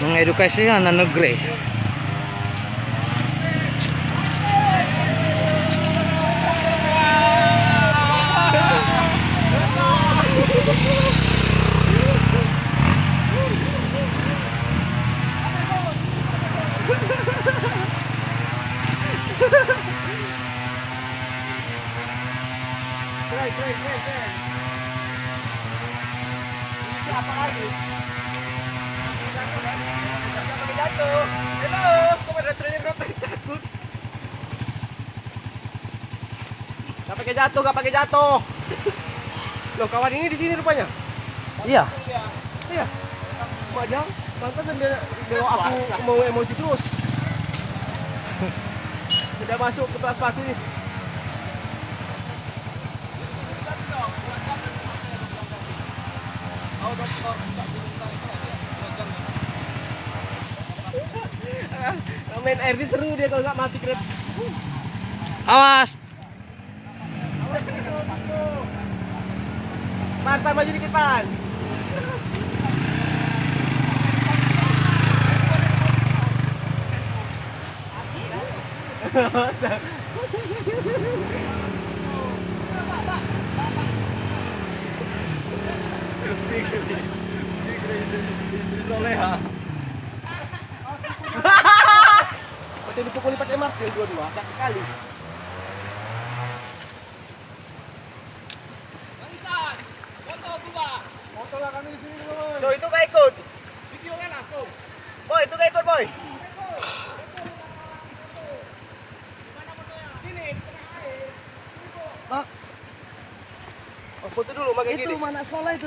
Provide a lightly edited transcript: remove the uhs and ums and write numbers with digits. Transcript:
mengedukasi anak negeri. Keren. Siapa lagi? Jatuh. Hello, kok pada trainer takut? Gak pakai jatuh. Loh, kawan ini di sini rupanya. Iya. Iya. Majang, pantas dia aku mau emosi terus. Sudah masuk ke kelas sepatu nih. Main air ini seru dia kalau nggak mati keren. Awas. Pan, maju dikit Pan. Macam dipukuli pakai martil dua-dua, sakit kali. Bangsan, foto tuh Pak. Foto lah kami di sini dulu. Loh itu gak ikut. Video kan aku. Boy, itu gak ikut Boy. Sini, di tengah air. Oh, foto dulu pakai gini. Itu mana sekolah itu?